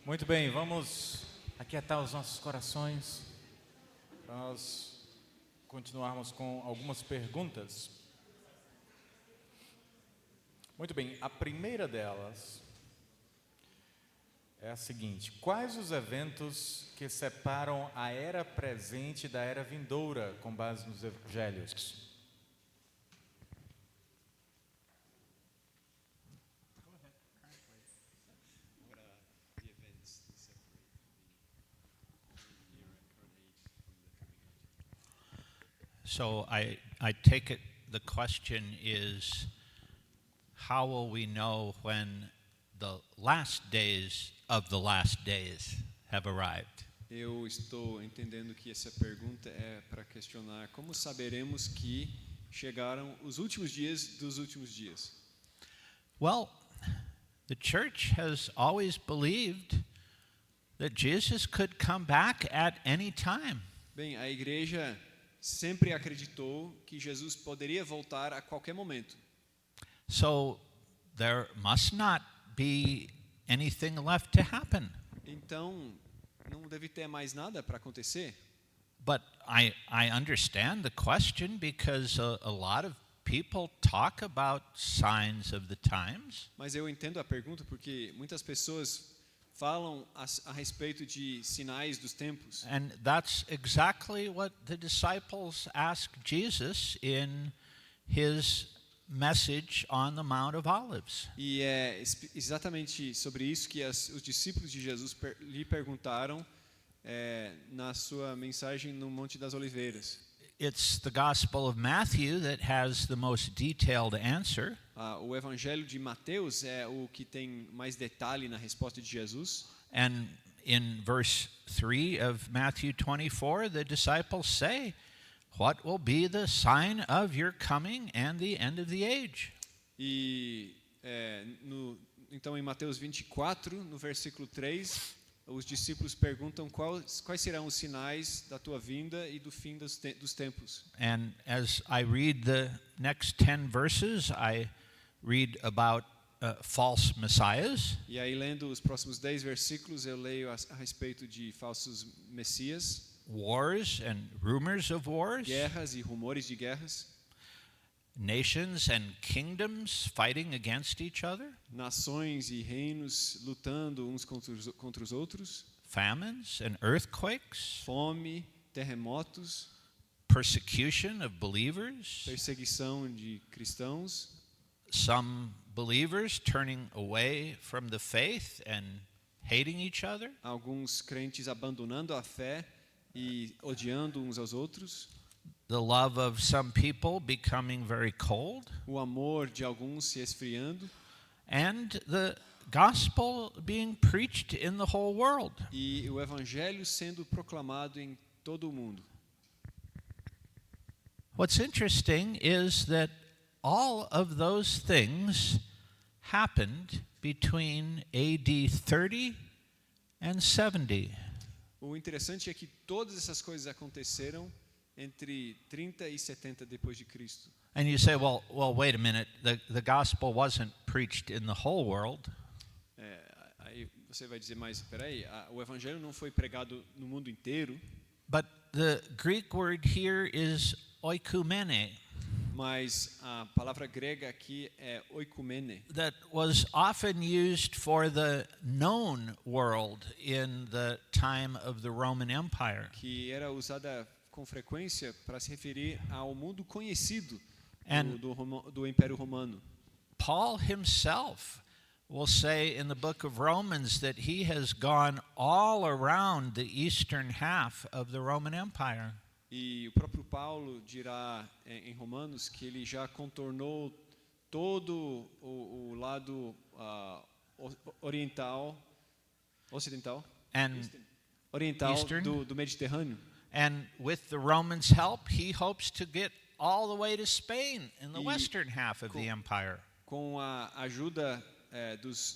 Muito bem, vamos aquietar os nossos corações para nós continuarmos com algumas perguntas. Muito bem, a primeira delas é a seguinte: quais os eventos que separam a era presente da era vindoura, com base nos evangelhos? So I take it the question is, how will we know when the last days of the last days have arrived? Eu estou entendendo que essa pergunta é para questionar como saberemos que chegaram os últimos dias dos últimos dias. Well, the church has always believed that Jesus could come back at any time. Bem, a igreja sempre acreditou que Jesus poderia voltar a qualquer momento. So there must not be anything left to happen. Então, não deve ter mais nada para acontecer. But I understand the question because a lot of people talk about signs of the times. Mas eu entendo a pergunta porque muitas pessoas falam a respeito de sinais dos tempos. And that's exactly what the disciples asked Jesus in his message on the Mount of Olives. E é exatamente sobre isso que os discípulos de Jesus lhe perguntaram na sua mensagem no Monte das Oliveiras. It's the Gospel of Matthew that has the most detailed answer. O Evangelho de Mateus é o que tem mais detalhe na resposta de Jesus. And in verse 3 of Matthew 24, the disciples say, "What will be the sign of your coming and the end of the age?" E então em Mateus 24, no versículo 3, os discípulos perguntam quais serão os sinais da tua vinda e do fim dos tempos. And as I read the next 10 verses, I read about false messiahs. E aí, lendo os próximos 10 versículos, eu leio a respeito de falsos messias, Wars and rumors of wars, guerras e rumores de guerras, nations and kingdoms fighting against each other, nações e reinos lutando uns contra os outros, famines and earthquakes, fome, terremotos, persecution of believers, perseguição de cristãos, some believers turning away from the faith and hating each other, alguns crentes abandonando a fé e odiando uns aos outros, the love of some people becoming very cold, o amor de alguns se esfriando and the gospel being preached in the whole world. e o evangelho sendo proclamado em todo o mundo. What's interesting is that all of those things happened between AD 30 and 70. O interessante é que todas essas coisas aconteceram entre 30 e 70 depois de Cristo. And you say, well, wait a minute. The gospel wasn't preached in the whole world. Aí você vai dizer, mas espera aí, o evangelho não foi pregado no mundo inteiro, But the Greek word here is oikumene, mas a palavra grega aqui é oikumene, that was often used for the known world in the time of the Roman Empire. que era usada com frequência para se referir ao mundo conhecido do Império Romano. Paul himself will say in the book of Romans that he has gone all around the eastern half of the Roman Empire. E o próprio Paulo dirá em Romanos que ele já contornou todo o lado ocidental Eastern. do Mediterrâneo. And with the Romans' help, he hopes to get all the way to Spain in the western half of the empire. Com a ajuda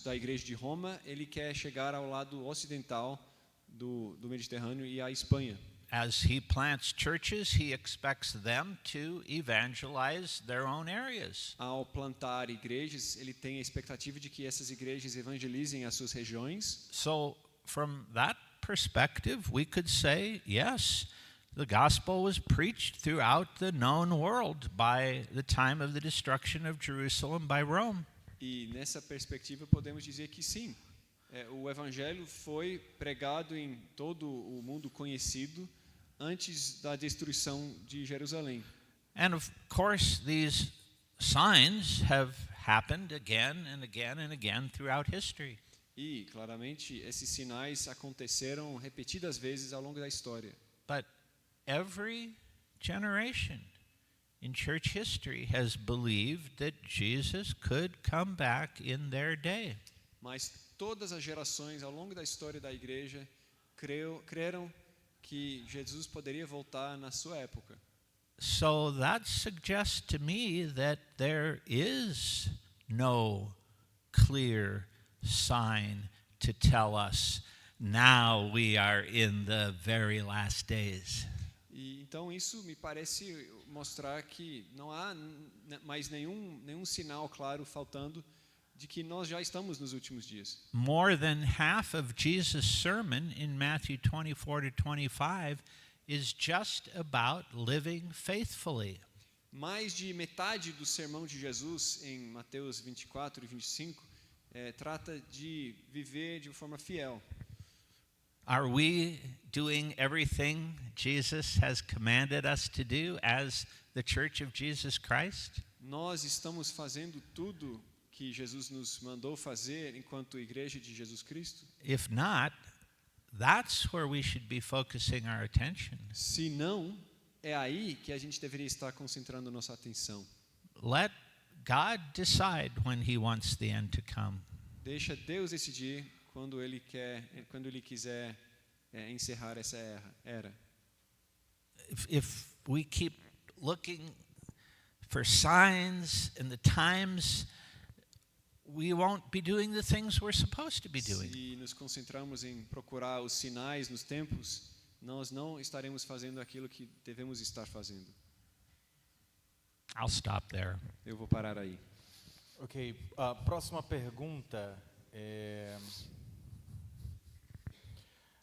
da Igreja de Roma, ele quer chegar ao lado ocidental do Mediterrâneo e à Espanha. As he plants churches, he expects them to evangelize their own areas. Ao plantar igrejas, ele tem a expectativa de que essas igrejas evangelizem as suas regiões. So from that perspective, we could say, yes, the gospel was preached throughout the known world by the time of the destruction of Jerusalem by Rome. E nessa perspectiva podemos dizer que sim, o evangelho foi pregado em todo o mundo conhecido antes da destruição de Jerusalém. And of course, these signs have happened again and again and again throughout history. E, claramente, esses sinais aconteceram repetidas vezes ao longo da história. But every generation in church history has believed that Jesus could come back in their day. Mas todas as gerações ao longo da história da igreja creram que Jesus poderia voltar na sua época. So that suggests to me that there is no clear sign to tell us now we are in the very last days. E então isso me parece mostrar que não há mais nenhum sinal claro faltando de que nós já estamos nos últimos dias. More than half of Jesus' sermon in Matthew 24 to 25 is just about living faithfully. Mais de metade do sermão de Jesus em Mateus 24 e 25 trata de viver de forma fiel. Are we doing everything Jesus has commanded us to do as the Church of Jesus Christ? Nós estamos fazendo tudo que Jesus nos mandou fazer enquanto igreja de Jesus Cristo? If not, that's where we should be focusing our attention. Se não, é aí que a gente deveria estar concentrando nossa atenção. Let God decide when he wants the end to come. Deixa Deus decidir quando ele quiser encerrar essa era. If we keep looking for signs in the times, we won't be doing the things we're supposed to be doing. Se nos concentrarmos em procurar os sinais nos tempos, nós não estaremos fazendo aquilo que devemos estar fazendo. I'll stop there. Eu vou parar aí. Ok, a próxima pergunta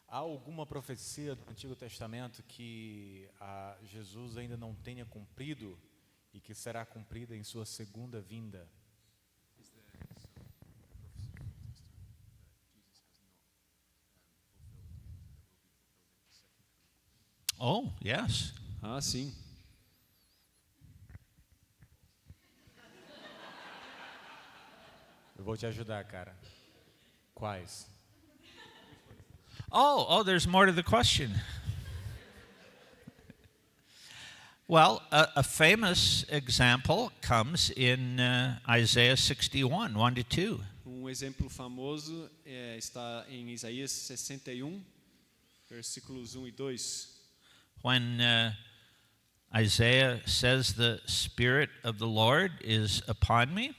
há alguma profecia do Antigo Testamento que Jesus ainda não tenha cumprido e que será cumprida em sua segunda vinda? Oh, yes. Ah, sim. Eu vou te ajudar, cara. Quais? Oh, there's more to the question. Well, a famous example comes in Isaiah 61, 1 to 2. Exemplo famoso está em Isaías 61, versículos 1 e 2. When Isaiah says the Spirit of the Lord is upon me.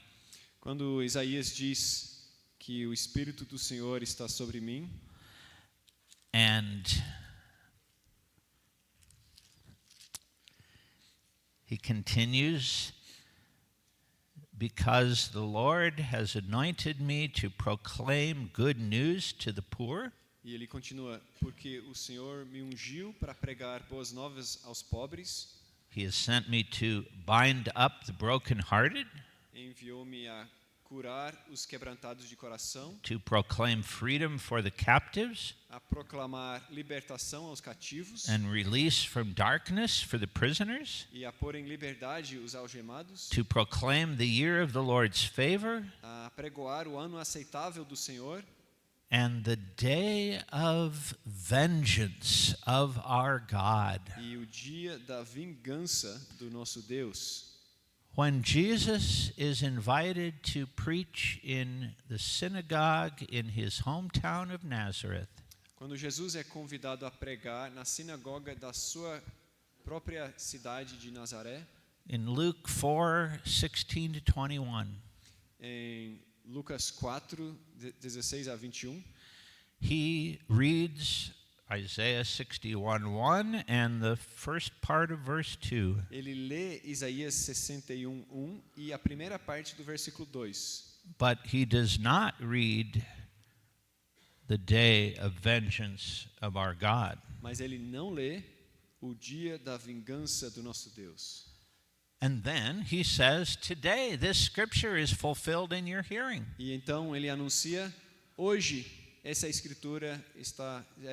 Quando Isaías diz que o Espírito do Senhor está sobre mim. And he continues, because the Lord has anointed me to proclaim good news to the poor. E ele continua, porque o Senhor me ungiu para pregar boas novas aos pobres. He has sent me to bind up the brokenhearted. Enviou-me a curar os quebrantados de coração. To proclaim freedom for the captives. A proclamar libertação aos cativos. And release from darkness for the prisoners. E a pôr em liberdade os algemados. To proclaim the year of the Lord's favor. A pregoar o ano aceitável do Senhor. And the day of vengeance of our God. E o dia da vingança do nosso Deus. When Jesus is invited to preach in the synagogue in his hometown of Nazareth. Quando Jesus é convidado a pregar na sinagoga da sua própria cidade de Nazaré. In Luke 4:16 to 21. Em Lucas 4, 16 a 21. He reads Isaiah 61:1 and the first part of verse 2. Ele lê Isaías 61:1 e a primeira parte do versículo 2. But he does not read the day of vengeance of our God. Mas ele não lê o dia da vingança do nosso Deus. And then he says, today this scripture is fulfilled in your hearing. E então ele anuncia, hoje essa escritura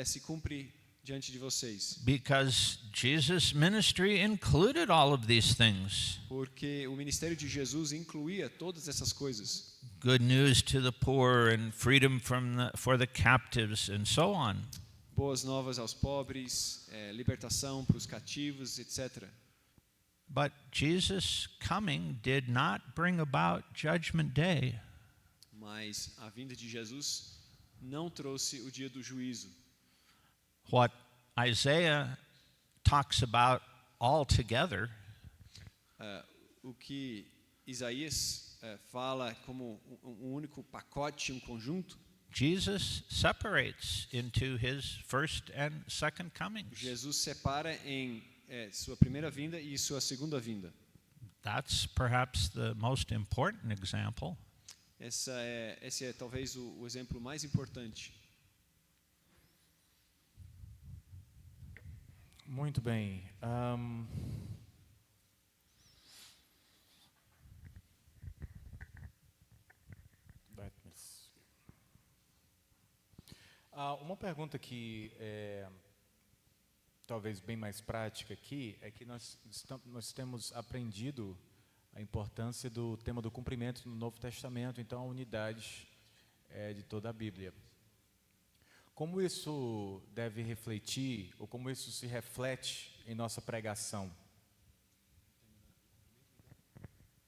se cumpre diante de vocês. Because Jesus' ministry included all of these things. Porque o ministério de Jesus incluía todas essas coisas. Good news to the poor and freedom for the captives and so on. Boas novas aos pobres, libertação para os cativos, etc. But Jesus' coming did not bring about Judgment Day. Mas a vinda de Jesus não trouxe o dia do juízo. What Isaiah talks about altogether O que Isaías fala como um único pacote, um conjunto, Jesus separates into his first and second comings. Jesus separa em sua primeira vinda e sua segunda vinda. That's perhaps the most important example. Esse é talvez o exemplo mais importante. Muito bem. Uma pergunta que talvez bem mais prática aqui é que nós temos aprendido a importância do tema do cumprimento no Novo Testamento, então a unidade de toda a Bíblia. Como isso deve refletir, ou como isso se reflete em nossa pregação?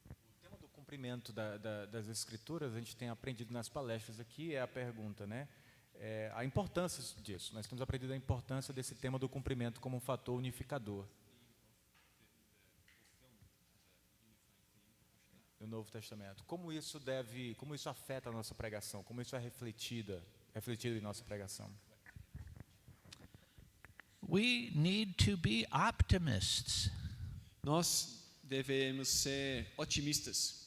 O tema do cumprimento das Escrituras, a gente tem aprendido nas palestras aqui, é a pergunta, né? A importância disso. Nós temos aprendido a importância desse tema do cumprimento como um fator unificador no Novo Testamento. Como isso afeta a nossa pregação? Como isso é refletido em nossa pregação? We need to be optimists. Nós devemos ser otimistas.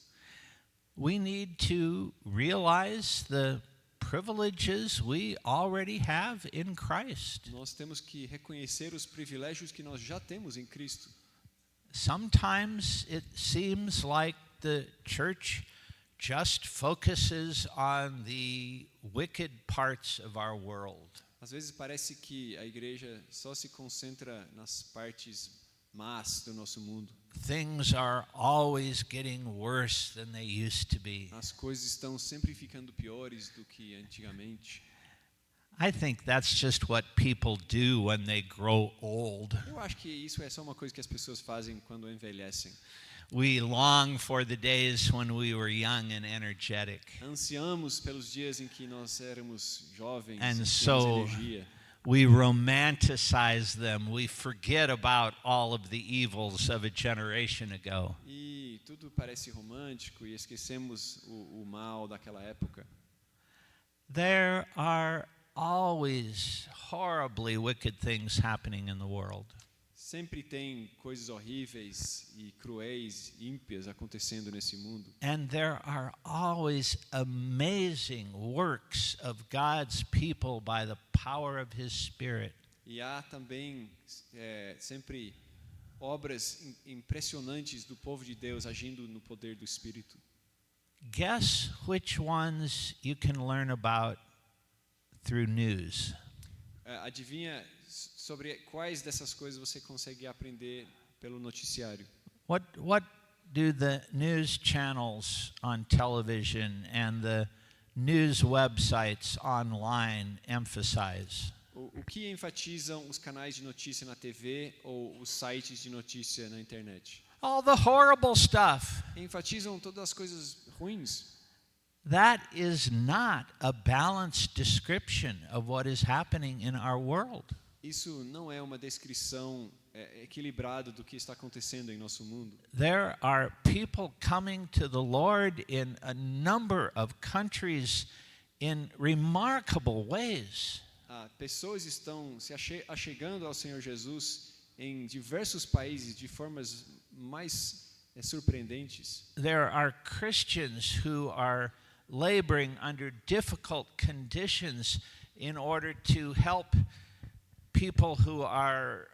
We need to realize the privileges we already have in Christ. Nós temos que reconhecer os privilégios que nós já temos em Cristo. Sometimes it seems like the church just focuses on the wicked parts of our world. Às vezes parece que a igreja só se concentra nas partes más do nosso mundo. Things are always getting worse than they used to be. As coisas estão sempre ficando piores do que antigamente. I think that's just what people do when they grow old. Eu acho que isso é só uma coisa que as pessoas fazem quando envelhecem. We long for the days when we were young and energetic. Ansiamos pelos dias em que nós éramos jovens And e tínhamos so energia. we romanticize them. We forget about all of the evils of a generation ago. E tudo parece romântico e esquecemos o mal daquela época. There are always horribly wicked things happening in the world. Sempre tem coisas horríveis e cruéis, ímpias acontecendo nesse mundo. And there are always amazing works of God's people by the power of His Spirit. E há também sempre obras impressionantes do povo de Deus agindo no poder do Espírito. Guess which ones you can learn about through news? Adivinha sobre quais dessas coisas você consegue aprender pelo noticiário? What do the news channels on television and the news websites online emphasize? O que enfatizam os canais de notícia na TV ou os sites de notícia na internet? All the horrible stuff. Enfatizam todas as coisas ruins. That is not a balanced description of what is happening in our world. Isso não é uma descrição equilibrada do que está acontecendo em nosso mundo. There are people coming to the Lord in a number of countries in remarkable ways. Pessoas estão se achegando ao Senhor Jesus em diversos países de formas mais surpreendentes. There are Christians who are laboring under difficult conditions in order to help people who are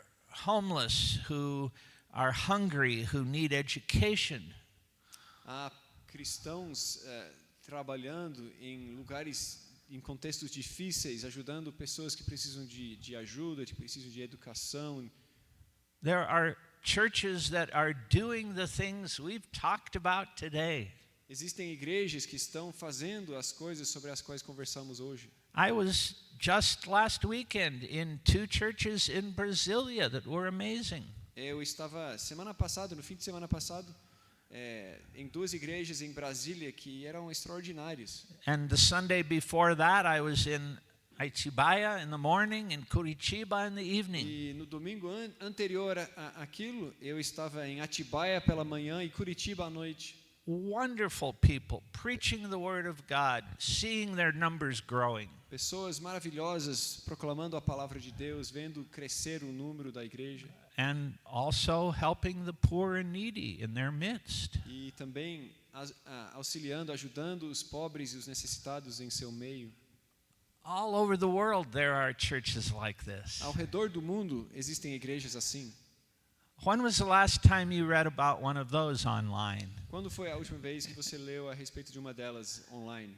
homeless, who are hungry, who need education. Há cristãos trabalhando em lugares, em contextos difíceis, ajudando pessoas que precisam de ajuda, que precisam de educação. There are churches that are doing the things we've talked about today. Existem igrejas que estão fazendo as coisas sobre as quais conversamos hoje. I was just last weekend in 2 churches in Brasilia that were amazing. Eu estava semana passada, no fim de semana passado, em 2 igrejas em Brasília que eram extraordinárias. And the Sunday before that, I was in Atibaia in the morning, in Curitiba in the evening. E no domingo anterior àquilo, eu estava em Atibaia pela manhã e Curitiba à noite. Wonderful people preaching the word of God, seeing their numbers growing. Pessoas maravilhosas proclamando a palavra de Deus, vendo crescer o número da igreja. And also helping the poor and needy in their midst. E também auxiliando, ajudando os pobres e os necessitados em seu meio. All over the world there are churches like this. Ao redor do mundo existem igrejas assim. When was the last time you read about one of those online? Quando foi a última vez que você leu a respeito de uma delas online?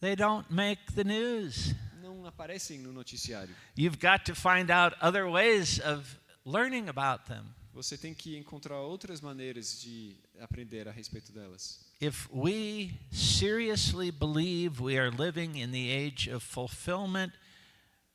They don't make the news. Não aparecem no noticiário. You've got to find out other ways of learning about them. Você tem que encontrar outras maneiras de aprender a respeito delas. If we seriously believe we are living in the age of fulfillment,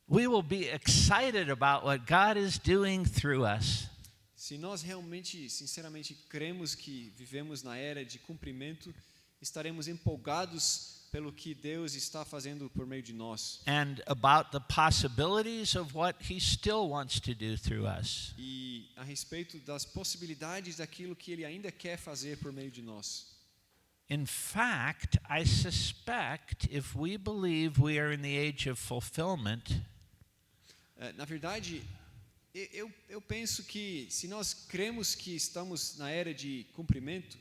we will be excited about what God is doing through us. Se nós realmente, sinceramente, cremos que vivemos na era de cumprimento, estaremos empolgados pelo que Deus está fazendo por meio de nós. And about the possibilities of what He still wants to do through us. E a respeito das possibilidades daquilo que Ele ainda quer fazer por meio de nós. In fact, I suspect if we believe we are in the age of fulfillment, Na verdade, eu penso que se nós cremos que estamos na era de cumprimento,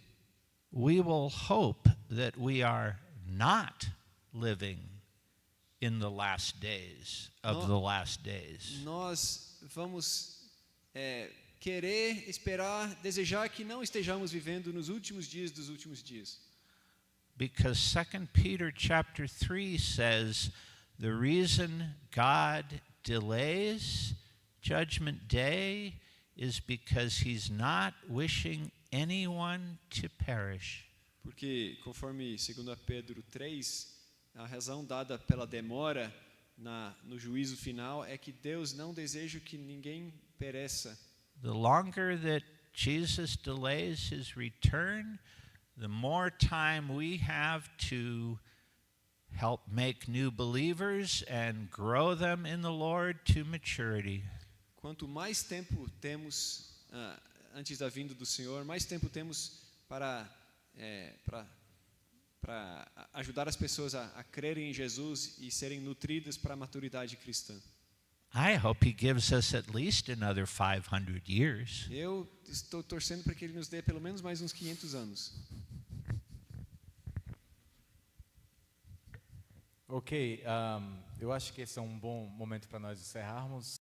we will hope that we are not living in the last days of the last days. nós vamos querer, esperar, desejar que não estejamos vivendo nos últimos dias dos últimos dias. Because 2 Peter chapter 3 says the reason God delays Judgment Day is because He's not wishing anyone to perish. Porque, conforme 2 Pedro 3, a razão dada pela demora no juízo final é que Deus não deseja que ninguém pereça. The longer that Jesus delays His return, the more time we have to help make new believers and grow them in the Lord to maturity. Quanto mais tempo temos antes da vinda do Senhor, mais tempo temos para ajudar as pessoas a crerem em Jesus e serem nutridas para a maturidade cristã. I hope He gives us at least another 500 years. Eu estou torcendo para que Ele nos dê pelo menos mais uns 500 anos. Ok, eu acho que esse é um bom momento para nós encerrarmos.